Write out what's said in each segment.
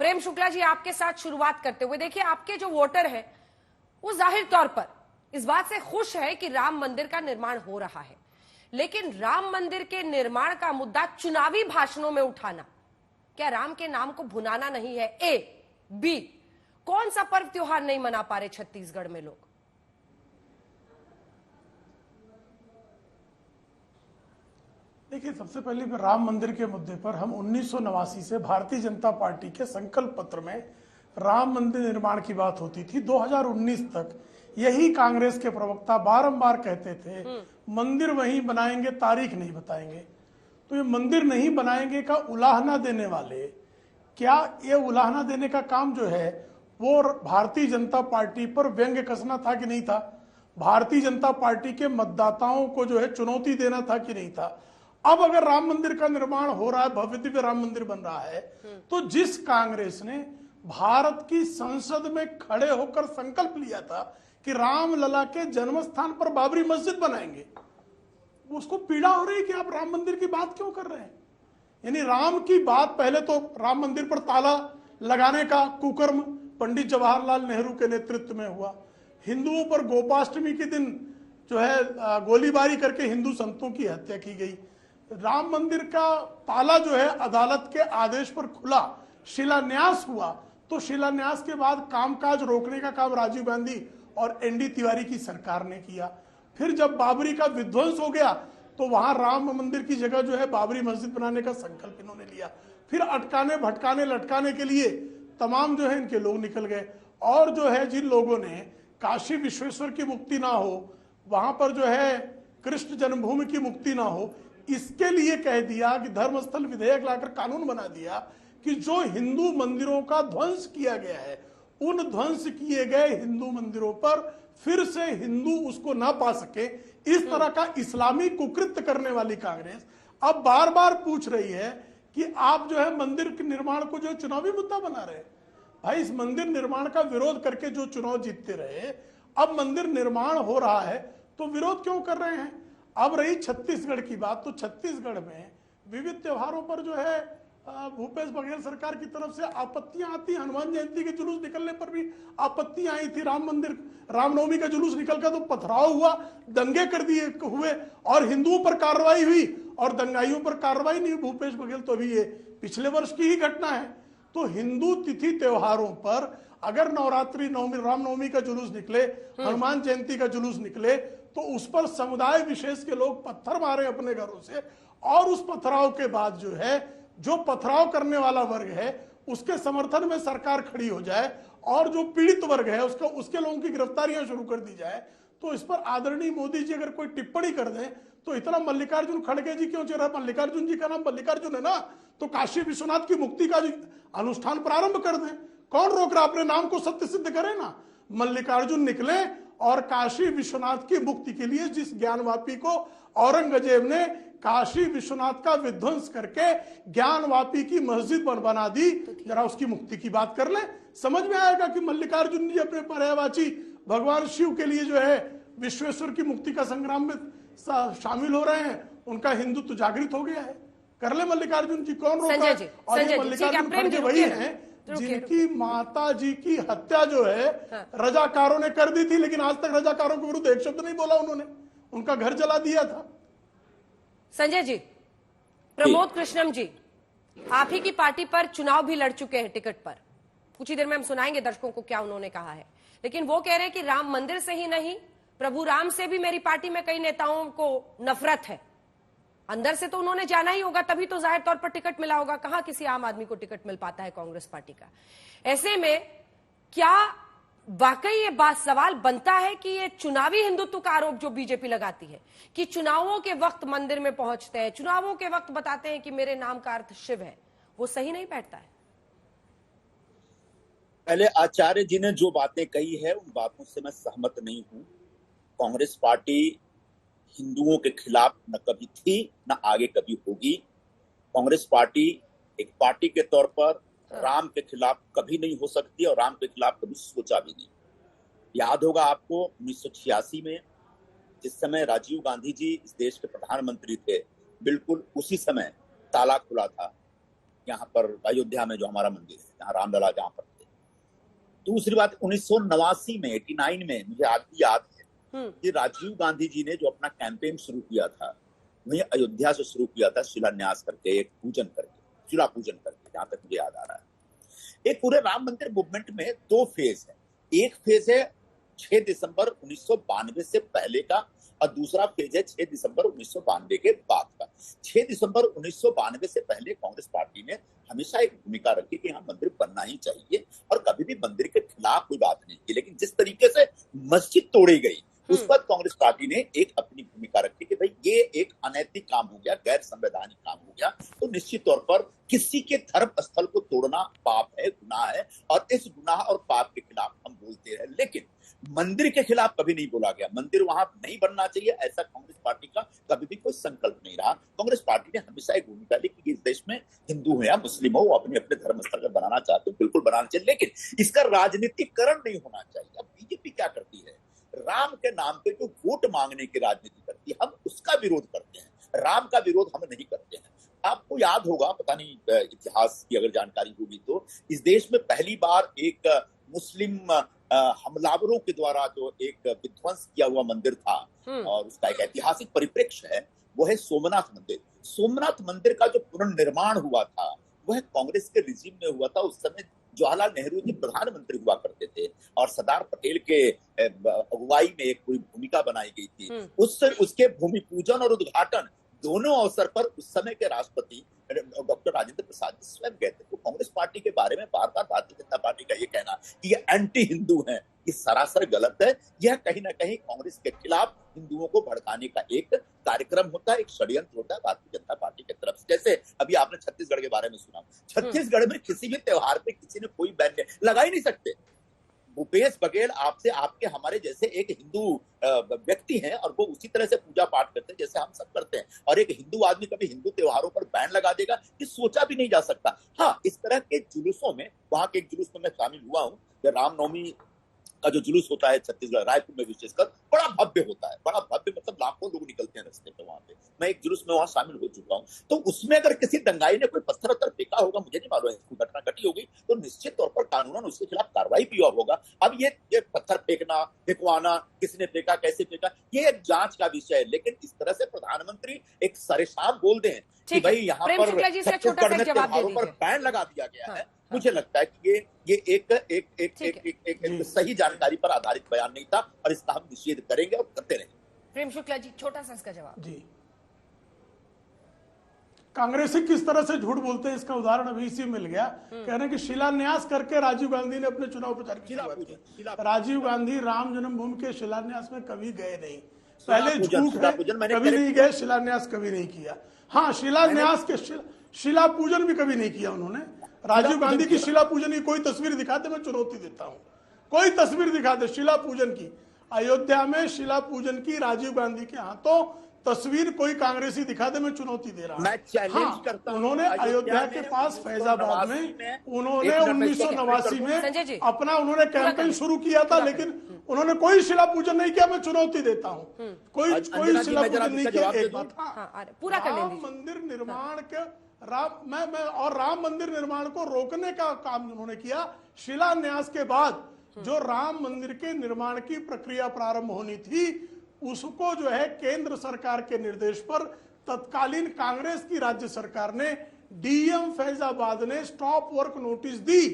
प्रेम शुक्ला जी, आपके साथ शुरुआत करते हुए देखिए, आपके जो वोटर है वो जाहिर तौर पर इस बात से खुश है कि राम मंदिर का निर्माण हो रहा है, लेकिन राम मंदिर के निर्माण का मुद्दा चुनावी भाषणों में उठाना क्या राम के नाम को भुनाना नहीं है? ए, बी, कौन सा पर्व त्योहार नहीं मना पा रहे छत्तीसगढ़ में लोग? देखिए, सबसे पहले राम मंदिर के मुद्दे पर हम 1989 से भारतीय जनता पार्टी के संकल्प पत्र में राम मंदिर निर्माण की बात होती थी। 2019 तक यही कांग्रेस के प्रवक्ता बारंबार कहते थे मंदिर वहीं बनाएंगे, तारीख नहीं बताएंगे। तो ये मंदिर नहीं बनाएंगे का उलाहना देने वाले, क्या ये उलाहना देने का काम जो है वो भारतीय जनता पार्टी पर व्यंग्य कसना था कि नहीं था? भारतीय जनता पार्टी के मतदाताओं को जो है चुनौती देना था कि नहीं था? अब अगर राम मंदिर का निर्माण हो रहा है, भव्य दिव्य राम मंदिर बन रहा है, तो जिस कांग्रेस ने भारत की संसद में खड़े होकर संकल्प लिया था कि राम लला के जन्म स्थान पर बाबरी मस्जिद बनाएंगे, उसको पीड़ा हो रही है कि आप राम मंदिर की बात क्यों कर रहे हैं? यानी राम की बात, पहले तो राम मंदिर पर ताला लगाने का कुकर्म पंडित जवाहरलाल नेहरू के नेतृत्व में हुआ। हिंदुओं पर गोपाष्टमी के दिन जो है गोलीबारी करके हिंदू संतों की हत्या की गई। राम मंदिर का ताला जो है अदालत के आदेश पर खुला, शिलान्यास हुआ, तो शिलान्यास के बाद कामकाज रोकने का काम राजीव गांधी और एनडी तिवारी की सरकार ने किया। फिर जब बाबरी का विध्वंस हो गया तो वहां राम मंदिर की जगह जो है बाबरी मस्जिद बनाने का संकल्प इन्होंने लिया। फिर अटकाने भटकाने लटकाने के लिए तमाम जो है इनके लोग निकल गए। और जो है जिन लोगों ने काशी विश्वेश्वर की मुक्ति ना हो, वहां पर जो है कृष्ण जन्मभूमि की मुक्ति ना हो, इसके लिए कह दिया कि धर्मस्थल विधेयक लाकर कानून बना दिया कि जो हिंदू मंदिरों का ध्वंस किया गया है, उन ध्वंस किए गए हिंदू मंदिरों पर फिर से हिंदू उसको ना पा सके। इस तरह का इस्लामी कुकृत्य करने वाली कांग्रेस अब बार बार पूछ रही है कि आप जो है मंदिर के निर्माण को जो चुनावी मुद्दा बना रहे हैं। भाई, इस मंदिर निर्माण का विरोध करके जो चुनाव जीतते रहे, अब मंदिर निर्माण हो रहा है तो विरोध क्यों कर रहे हैं? अब रही छत्तीसगढ़ की बात, तो छत्तीसगढ़ में विविध त्योहारों पर जो है भूपेश बघेल सरकार की तरफ से आपत्तियां आती। हनुमान जयंती के जुलूस निकलने पर भी आपत्तियां आई थी। रामनवमी का जुलूस निकल कर तो पथराव हुआ, दंगे कर दिए हुए और हिंदुओं पर कार्रवाई हुई और दंगाइयों पर कार्रवाई नहीं। भूपेश बघेल तो अभी ये पिछले वर्ष की ही घटना है। तो हिंदू तिथि त्योहारों पर अगर नवरात्रि, रामनवमी का जुलूस निकले, हनुमान जयंती का जुलूस निकले, तो उस पर समुदाय विशेष के लोग पत्थर मारे अपने घरों से, और उस पथराव के बाद जो है जो पथराव करने वाला वर्ग है उसके समर्थन में सरकार खड़ी हो जाए और जो पीड़ित वर्ग है उसके लोगों की गिरफ्तारियां शुरू कर दी जाए। तो इस पर आदरणीय मोदी जी अगर कोई टिप्पणी कर दें तो इतना मल्लिकार्जुन खड़गे जी क्यों चल रहा है? मल्लिकार्जुन जी का नाम मल्लिकार्जुन है ना, तो काशी विश्वनाथ की मुक्ति का अनुष्ठान प्रारंभ कर दें। कौन रोक रहा? अपने नाम को सत्य सिद्ध करें ना। मल्लिकार्जुन निकले और काशी विश्वनाथ की मुक्ति के लिए, जिस ज्ञानवापी को औरंगजेब ने काशी विश्वनाथ का विध्वंस करके ज्ञानवापी की मस्जिद बना दी, जरा उसकी मुक्ति की बात कर ले। समझ में आएगा कि मल्लिकार्जुन जी अपने पर्यायवाची भगवान शिव के लिए जो है विश्वेश्वर की मुक्ति का संग्राम में शामिल हो रहे हैं। उनका हिंदुत्व जागृत हो गया है। कर ले मल्लिकार्जुन जी, कौन रोका? और ये मल्लिकार्जुन खड़गे वही है जिनकी माता जी की हत्या जो है रजाकारों ने कर दी थी, लेकिन आज तक रजाकारों के विरुद्ध एक शब्द नहीं बोला उन्होंने, उनका घर जला दिया था। संजय जी, प्रमोद कृष्णम जी, आप ही की पार्टी पर चुनाव भी लड़ चुके हैं टिकट पर। कुछ ही देर में हम सुनाएंगे दर्शकों को क्या उन्होंने कहा है, लेकिन वो कह रहे हैं कि राम मंदिर से ही नहीं, प्रभु राम से भी मेरी पार्टी में कई नेताओं को नफरत है। अंदर से तो उन्होंने जाना ही होगा, तभी तो जाहिर तौर पर टिकट मिला होगा। कहां किसी आम आदमी को टिकट मिल पाता है कांग्रेस पार्टी का? ऐसे में क्या वाकई ये बात सवाल बनता है कि ये चुनावी हिंदुत्व का आरोप जो बीजेपी लगाती है कि चुनावों के वक्त मंदिर में पहुंचते हैं, चुनावों के वक्त बताते हैं कि मेरे नाम का अर्थ शिव है, वो सही नहीं बैठता है? पहले आचार्य जी ने जो बातें कही है उन बातों से मैं सहमत नहीं हूं। कांग्रेस पार्टी हिंदुओं के खिलाफ न कभी थी न आगे कभी होगी। कांग्रेस पार्टी एक पार्टी के तौर पर राम के खिलाफ कभी नहीं हो सकती और राम के खिलाफ कभी सोचा भी नहीं। याद होगा आपको 1986 में जिस समय राजीव गांधी जी इस देश के प्रधानमंत्री थे, बिल्कुल उसी समय ताला खुला था यहाँ पर अयोध्या में जो हमारा मंदिर है, जहाँ रामलला जहाँ पर थे। दूसरी बात, 1989 में 89 में मुझे आज भी याद है कि राजीव गांधी जी ने जो अपना कैंपेन शुरू किया था, वही अयोध्या से शुरू किया था, शिलान्यास करके, एक पूजन करके, शिला पूजन करके, जहां तक मुझे याद आ रहा है। एक पूरे राम मंदिर मूवमेंट में 2 फेज है। एक फेज है 6 दिसंबर 1992 से पहले का, और दूसरा फेज है 6 दिसंबर 1992 के बाद का। 6 दिसंबर 1992 से पहले कांग्रेस पार्टी ने हमेशा एक भूमिका रखी कि यहाँ मंदिर बनना ही चाहिए, और कभी भी मंदिर के खिलाफ कोई बात नहीं की। लेकिन जिस तरीके से मस्जिद तोड़ी गई, उस पर कांग्रेस पार्टी ने एक अपनी भूमिका रखी कि भाई ये एक अनैतिक काम हो गया, गैर संवैधानिक काम हो गया, तो निश्चित तौर पर किसी के धर्म स्थल को तोड़ना पाप है, गुनाह है, और इस गुनाह और पाप के खिलाफ हम बोलते रहे। लेकिन मंदिर के खिलाफ कभी नहीं बोला गया, मंदिर वहां नहीं बनना चाहिए, ऐसा कांग्रेस पार्टी का कभी भी कोई संकल्प नहीं रहा। कांग्रेस पार्टी ने हमेशा एक भूमिका ली कि इस देश में हिंदू हो या मुस्लिम हो, वो अपने अपने धर्म स्थल बनाना चाहते हो, बिल्कुल बनाना चाहिए, लेकिन इसका राजनीतिकरण नहीं होना चाहिए। अब बीजेपी क्या करती है, राम के नाम पे जो वोट मांगने की राजनीति करती है, हम उसका विरोध करते हैं, राम का विरोध हम नहीं करते हैं। आपको याद होगा, पता नहीं इतिहास की अगर जानकारी होगी तो, इस देश में पहली बार एक मुस्लिम हमलावरों के द्वारा जो एक विध्वंस किया हुआ मंदिर था, और उसका एक ऐतिहासिक परिप्रेक्ष्य है, वो है सोमनाथ मंदिर। सोमनाथ मंदिर का जो पुनर्निर्माण हुआ था, वह कांग्रेस के रिजीम में हुआ था। उस समय जवाहरलाल नेहरू जी प्रधानमंत्री हुआ करते थे, और सरदार पटेल के अगुवाई में एक पूरी भूमिका बनाई गई थी। उसके भूमि पूजन और उद्घाटन दोनों अवसर पर उस समय के राष्ट्रपति डॉक्टर राजेंद्र प्रसाद जी स्वयं गए थे। तो कांग्रेस पार्टी के बारे में बार बार भारतीय जनता पार्टी का ये कहना कि ये एंटी हिंदू है, ये सरासर गलत है। यह कहीं ना कहीं कांग्रेस के खिलाफ हिंदुओं को भड़काने का एक कार्यक्रम होता है, एक षड्यंत्र होता है भारतीय जनता पार्टी की तरफ से। जैसे अभी आपने छत्तीसगढ़ के बारे में सुना, छत्तीसगढ़ में किसी भी त्योहार पे किसी ने कोई बैन लगा ही नहीं सकते। भूपेश बघेल आपसे, आपके, हमारे जैसे एक हिंदू व्यक्ति हैं, और वो उसी तरह से पूजा पाठ करते हैं जैसे हम सब करते हैं, और एक हिंदू आदमी कभी हिंदू त्योहारों पर बैन लगा देगा, ये सोचा भी नहीं जा सकता। हाँ, इस तरह के जुलूसों में, वहां के एक जुलूस में मैं शामिल हुआ हूँ, रामनवमी का जो जुलूस होता है छत्तीसगढ़, रायपुर में विशेषकर, बड़ा भव्य होता है, बड़ा भव्य, मतलब लाखों लोग निकलते हैं रास्ते पे वहां पे। मैं एक जुलूस में वहां शामिल हो चुका हूँ, तो उसमें अगर किसी दंगाई ने कोई पत्थर वत्थर फेंका होगा, मुझे नहीं मालूम है, कोई घटना घटी होगी, तो निश्चित तौर पर कानूनन उसके खिलाफ कार्रवाई भी होगा। अब ये पत्थर फेंकना, फेंकवाना, किसने फेंका, कैसे फेंका, ये एक जांच का विषय है। लेकिन इस तरह से प्रधानमंत्री एक सरेशाम बोल दें कि भाई यहाँ पर छत्तीसगढ़ में त्योहारों पर बैन लगा दिया गया है, मुझे लगता है कि ये एक सही जानकारी पर आधारित बयान नहीं था, और इसका हम निषेध करेंगे और करते रहेंगे। प्रेम शुक्ला जी, छोटा सा इसका जवाब। जी, कांग्रेसी किस तरह से झूठ बोलते हैं, इसका उदाहरण अभी इसी मिल गया। कह रहे हैं कि शिलान्यास करके राजीव गांधी ने अपने चुनाव प्रचार किया। राजीव गांधी राम जन्मभूमि के शिलान्यास में कभी गए नहीं, पहले झूठ है, कभी नहीं गए, शिलान्यास कभी नहीं किया। हाँ, शिलान्यास के शिला पूजन भी कभी नहीं किया उन्होंने। राजीव गांधी की शिला पूजन की कोई तस्वीर दिखाते, मैं चुनौती देता हूं, कोई तस्वीर दिखाते शिला पूजन की, अयोध्या में शिला पूजन की राजीव गांधी के हाथों तस्वीर कोई कांग्रेसी दिखा दे, मैं चुनौती दे रहा हूं। मैं चैलेंज करता हूं। उन्होंने अयोध्या के पास फैजाबाद में उन्होंने 1989 में अपना उन्होंने कैंपेन शुरू किया था, लेकिन उन्होंने कोई शिला पूजन नहीं किया। मैं चुनौती देता हूं, कोई शिला पूजन नहीं किया। एक बात, पूरा कर राम मंदिर निर्माण के राम मंदिर निर्माण को रोकने का काम उन्होंने किया। शिलान्यास के बाद जो राम मंदिर के निर्माण की प्रक्रिया प्रारंभ होनी थी, उसको जो है केंद्र सरकार के निर्देश पर तत्कालीन कांग्रेस की राज्य सरकार ने, डीएम फैजाबाद ने स्टॉप वर्क नोटिस दी।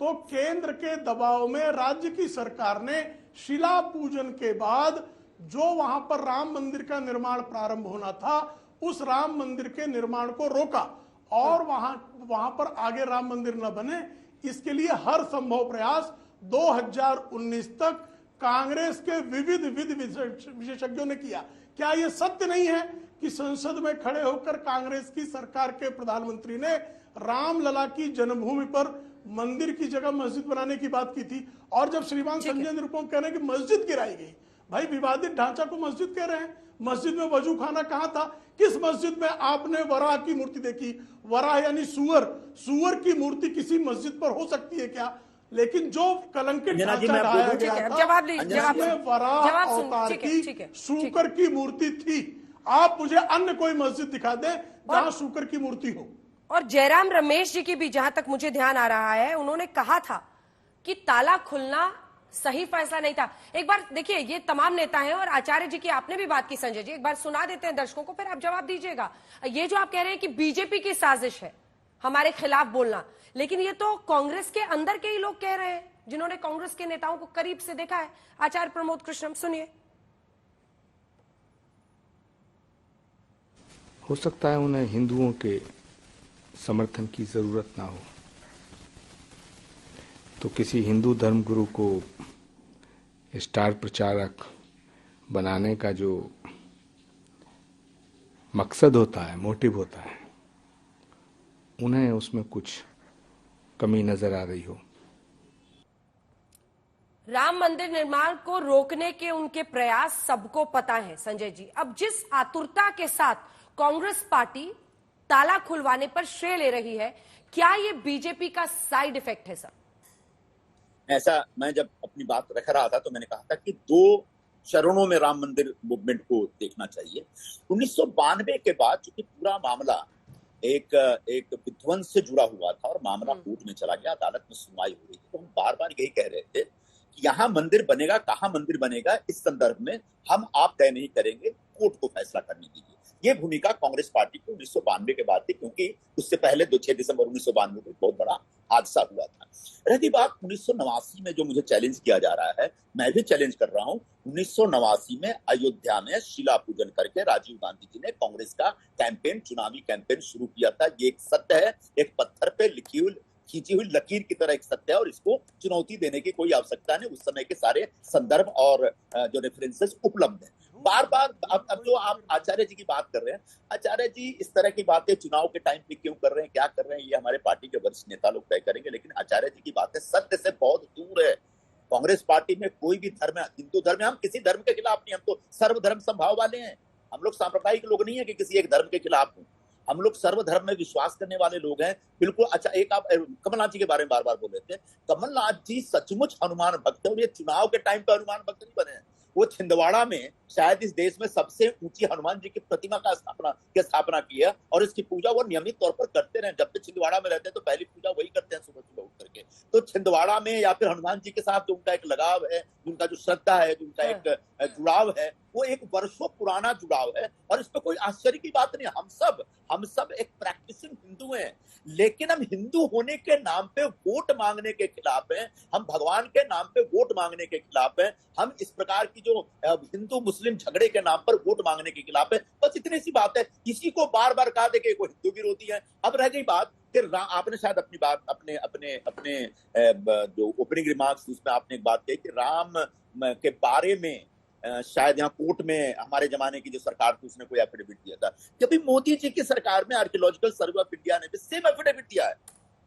तो केंद्र के दबाव में राज्य की सरकार ने शिला पूजन के बाद जो वहां पर राम मंदिर का निर्माण प्रारंभ होना था, उस राम मंदिर के निर्माण को रोका, और वहां पर आगे राम मंदिर न बने, इसके लिए हर संभव प्रयास 2019 तक कांग्रेस के विविध विशेषज्ञों ने किया। क्या यह सत्य नहीं है कि संसद में खड़े होकर कांग्रेस की सरकार के प्रधानमंत्री ने रामलला की जन्मभूमि पर मंदिर की जगह मस्जिद बनाने की बात की थी? और जब श्रीमान संजय निरुपम कह रहे हैं कि मस्जिद गिराई गई, भाई विवादित ढांचा को मस्जिद कह रहे हैं, मस्जिद में वजू खाना कहां था? किस मस्जिद में आपने वराह की मूर्ति देखी? वराह यानी सुअर की मूर्ति किसी मस्जिद पर हो सकती है क्या? लेकिन जो कलंकित ढांचा ढाया गया था, वराह अवतार की शूकर की मूर्ति थी। आप मुझे अन्य कोई मस्जिद दिखा दें जहां शूकर की मूर्ति हो। और जयराम रमेश जी की भी, जहां तक मुझे ध्यान आ रहा है, उन्होंने कहा था कि ताला खुलना सही फैसला नहीं था। एक बार देखिए, ये तमाम नेता हैं और आचार्य जी की आपने भी बात की संजय जी, एक बार सुना देते हैं दर्शकों को, फिर आप जवाब दीजिएगा। ये जो आप कह रहे हैं कि बीजेपी की साजिश है हमारे खिलाफ बोलना, लेकिन ये तो कांग्रेस के अंदर के ही लोग कह रहे हैं, जिन्होंने कांग्रेस के नेताओं को करीब से देखा है। आचार्य प्रमोद कृष्णम, सुनिए। हो सकता है उन्हें हिंदुओं के समर्थन की जरूरत ना हो, तो किसी हिंदू धर्मगुरु को स्टार प्रचारक बनाने का जो मकसद होता है, मोटिव होता है, उन्हें उसमें कुछ कमी नजर आ रही हो। राम मंदिर निर्माण को रोकने के उनके प्रयास सबको पता है संजय जी। अब जिस आतुरता के साथ कांग्रेस पार्टी ताला खुलवाने पर श्रेय ले रही है, क्या ये बीजेपी का साइड इफेक्ट है सर? ऐसा मैं जब अपनी बात रख रहा था तो मैंने कहा था कि 2 चरणों में राम मंदिर मूवमेंट को देखना चाहिए। 1992 के बाद चूंकि पूरा मामला एक विध्वंस से जुड़ा हुआ था और मामला कोर्ट में चला गया, अदालत में सुनवाई हो रही थी, तो हम बार बार यही कह रहे थे कि यहाँ मंदिर बनेगा, कहाँ मंदिर बनेगा, इस संदर्भ में हम आप तय नहीं करेंगे, कोर्ट को फैसला करने दीजिए। ये भूमिका कांग्रेस पार्टी को 1992 के बाद थी, क्योंकि उससे पहले 6 दिसंबर 1992 को बहुत बड़ा हादसा हुआ था। रही बात 1989 में जो मुझे चैलेंज किया जा रहा है, मैं भी चैलेंज कर रहा हूं। 1989 में अयोध्या में शिला पूजन करके राजीव गांधी जी ने कांग्रेस का कैंपेन, चुनावी कैंपेन शुरू किया था। ये एक सत्य है, एक पत्थर पे लिखी हुई खींची हुई लकीर की तरह एक सत्य है, और इसको चुनौती देने की कोई आवश्यकता नहीं। उस समय के सारे संदर्भ और जो रेफरेंसेस उपलब्ध हैं। बार बार अब जो आप आचार्य जी की बात कर रहे हैं, आचार्य जी इस तरह की बातें चुनाव के टाइम पे क्यों कर रहे हैं, क्या कर रहे हैं, ये हमारे पार्टी के वरिष्ठ नेता लोग तय करेंगे, लेकिन आचार्य जी की बातें सत्य से बहुत दूर है। कांग्रेस पार्टी में कोई भी धर्म है, हिंदू धर्म है, हम किसी धर्म के खिलाफ नहीं, हम तो सर्वधर्म संभाव वाले हैं। हम लोग सांप्रदायिक लोग नहीं है कि किसी एक धर्म के खिलाफ हूं, हम लोग सर्वधर्म में विश्वास करने वाले लोग हैं, बिल्कुल। अच्छा, एक आप कमलनाथ जी के बारे में बार बार बोल रहे थे, कमलनाथ जी सचमुच हनुमान भक्त है, और ये चुनाव के टाइम पे हनुमान भक्त नहीं बने हैं। वो छिंदवाड़ा में शायद इस देश में सबसे ऊंची हनुमान जी की प्रतिमा का स्थापना की है, और इसकी पूजा वो नियमित तौर पर करते रहे। जब तक छिंदवाड़ा में रहते हैं तो पहली पूजा वही करते हैं सुबह सुबह उठ करके। तो छिंदवाड़ा में या फिर हनुमान जी के साथ जो उनका एक लगाव है, उनका जो श्रद्धा है, जो उनका एक जुड़ाव है, वो एक वर्षों पुराना जुड़ाव है, और इसमें कोई आश्चर्य की बात नहीं। हम सब एक प्रैक्टिसिंग हिंदू हैं, लेकिन हम हिंदू होने के नाम पे वोट मांगने के खिलाफ हैं, हम भगवान के नाम पे वोट मांगने के खिलाफ हैं, हम इस प्रकार की जो हिंदू मुस्लिम झगड़े के नाम पर वोट मांगने के खिलाफ है। बस इतनी सी बात है। इसी को बार बार कहा दे कि वो हिंदू विरोधी है। अब रह गई बात, फिर आपने शायद अपनी बात अपने जो ओपनिंग रिमार्क्स उसमें आपने एक बात कही कि राम के बारे में शायद यहाँ कोर्ट में हमारे जमाने की जो सरकार थी उसने कोई एफिडेविट दिया था। जब मोदी जी की सरकार में आर्कियोलॉजिकल सर्वे ऑफ इंडिया ने भी सेम एफिडेविट दिया है।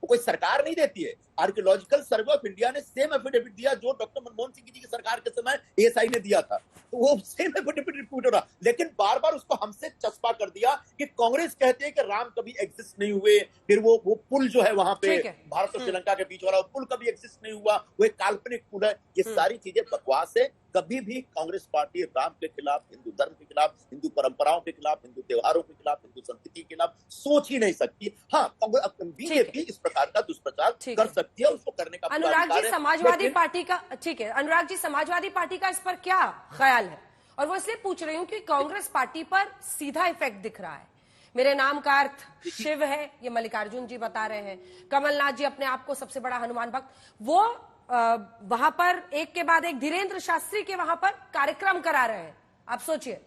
वो कोई सरकार नहीं देती है, आर्कियोलॉजिकल सर्वे ऑफ इंडिया ने सेम एफिडेविट दिया जो डॉक्टर मनमोहन सिंह जी की सरकार के समय एएसआई ने दिया था। तो वो सेम एफिडेविट रिपोर्ट हो रहा, लेकिन बार बार उसको हमसे चस्पा कर दिया कि कांग्रेस कहते हैं कि राम कभी एग्जिस्ट नहीं हुए, फिर वो पुल जो है वहां पे भारत और श्रीलंका के बीच वाला वो पुल कभी एग्जिस्ट नहीं हुआ, वो एक काल्पनिक पुल है। ये सारी चीजें बकवास है। कभी भी कांग्रेस पार्टी राम के खिलाफ, हिंदू धर्म के खिलाफ, हिंदू परंपराओं के खिलाफ, हिंदू त्योहारों के खिलाफ, हिंदू संस्कृति के खिलाफ सोच ही नहीं सकती। हाँ, बीजेपी इस प्रकार का दुष्प्रचार कर सकती है, उसको करने का अनुराग जी समाजवादी पार्टी का, ठीक है अनुराग जी, समाजवादी पार्टी का इस पर क्या ख्याल है? और वो इसलिए पूछ रही हूँ कि कांग्रेस पार्टी पर सीधा इफेक्ट दिख रहा है। मेरे नाम का अर्थ शिव है, ये मल्लिकार्जुन जी बता रहे हैं। कमलनाथ जी अपने आप को सबसे बड़ा हनुमान भक्त, वो वहां पर एक के बाद एक धीरेन्द्र शास्त्री के वहां पर कार्यक्रम करा रहे हैं। आप सोचिए,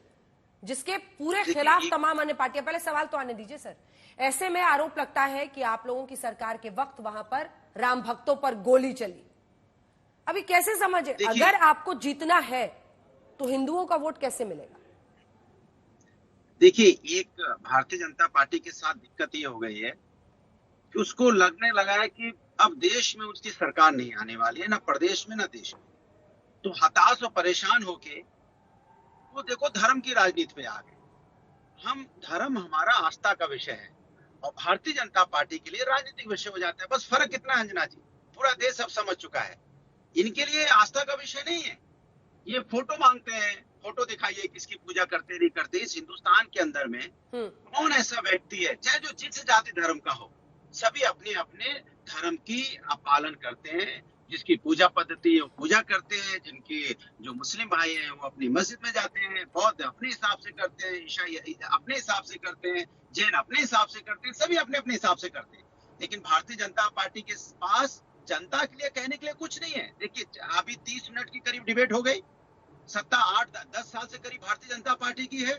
जिसके पूरे खिलाफ तमाम अन्य पार्टियां। पहले सवाल तो आने दीजिए सर। ऐसे में आरोप लगता है कि आप लोगों की सरकार के वक्त वहां पर राम भक्तों पर गोली चली। अभी कैसे समझे, अगर आपको जीतना है तो हिंदुओं का वोट कैसे मिलेगा? देखिए, एक भारतीय जनता पार्टी के साथ दिक्कत ये हो गई है कि उसको लगने लगा है कि अब देश में उसकी सरकार नहीं आने वाली है, ना प्रदेश में ना देश में। तो हताश और परेशान होके वो देखो धर्म की राजनीति पे आ गए। धर्म हमारा आस्था का विषय है और भारतीय जनता पार्टी के लिए राजनीतिक विषय हो जाता है। बस फर्क कितना है अंजना जी, पूरा देश अब समझ चुका है। इनके लिए आस्था का विषय नहीं है, ये फोटो मांगते हैं, फोटो दिखाइए किसकी पूजा करते नहीं करते। इस हिंदुस्तान के अंदर में कौन ऐसा व्यक्ति है, चाहे जो जिस जाति धर्म का हो, सभी अपने अपने धर्म की पालन करते हैं। जिसकी पूजा पद्धति है वो पूजा करते हैं, जिनकी जो मुस्लिम भाई हैं वो अपनी मस्जिद में जाते हैं, बौद्ध अपने हिसाब से करते हैं, ईसाई अपने हिसाब से करते हैं, जैन अपने हिसाब से करते हैं, सभी अपने अपने हिसाब से करते हैं। लेकिन भारतीय जनता पार्टी के पास जनता के लिए कहने के लिए कुछ नहीं है। देखिए अभी 30 मिनट की करीब डिबेट हो गई। सत्ता 8-10 साल से करीब भारतीय जनता पार्टी की है।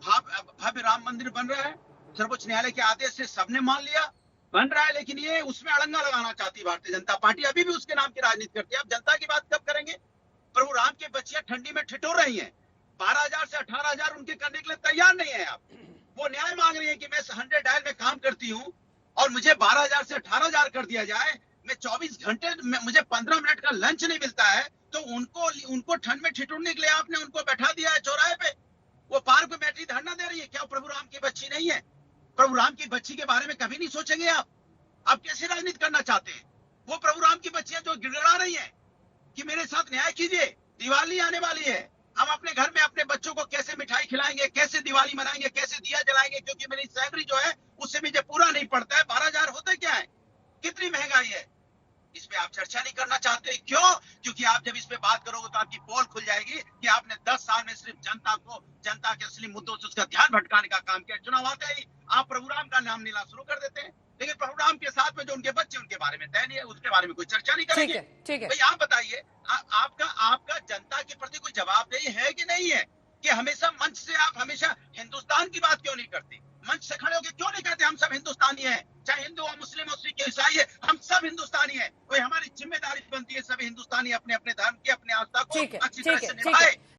भव्य राम मंदिर बन रहा है, सर्वोच्च न्यायालय के आदेश से सबने मान लिया, बन रहा है। लेकिन ये उसमें अड़ंगा लगाना चाहती है भारतीय जनता पार्टी, अभी भी उसके नाम की राजनीति करती है। अब जनता की बात कब करेंगे? प्रभु राम की बच्चियां ठंडी में ठिठुर रही हैं, 12,000 से 18,000 उनके करने के लिए तैयार नहीं है। आप वो न्याय मांग रही है कि मैं 100 डायल में काम करती हूँ और मुझे 12,000 से 18,000 कर दिया जाए, मैं 24 घंटे में मुझे 15 मिनट का लंच नहीं मिलता है। तो उनको ठंड में ठिठुरने के लिए आपने उनको बैठा दिया है चौराहे पे, वो पार्क में बैठी धरना दे रही है। क्या प्रभु राम की बच्ची नहीं है? प्रभु राम की बच्ची के बारे में कभी नहीं सोचेंगे आप कैसे राजनीति करना चाहते हैं? वो प्रभु राम की बच्चियां जो गिड़गिड़ा रही हैं कि मेरे साथ न्याय कीजिए, दिवाली आने वाली है, हम अपने घर में अपने बच्चों को कैसे मिठाई खिलाएंगे, कैसे दिवाली मनाएंगे, कैसे दिया जलाएंगे, क्योंकि मेरी सैलरी जो है उससे मुझे पूरा नहीं पड़ता है। 12,000 होते क्या है? कितनी महंगाई है? इस पे आप चर्चा नहीं करना चाहते। क्यों? क्योंकि आप जब इस पे बात करोगे तो आपकी पोल खुल जाएगी कि आपने 10 साल में सिर्फ जनता के असली मुद्दों से उसका ध्यान भटकाने का काम किया। चुनाव आते ही आप प्रभु राम का नाम लेना शुरू कर देते हैं, लेकिन प्रभु राम के साथ में जो उनके बच्चे उनके बारे में तय नहीं है, उसके बारे में कोई चर्चा नहीं करेंगे। ठीक है। भाई आप बताइए, आपका जनता के प्रति कोई जवाबदेही है कि नहीं है कि हमेशा मंच से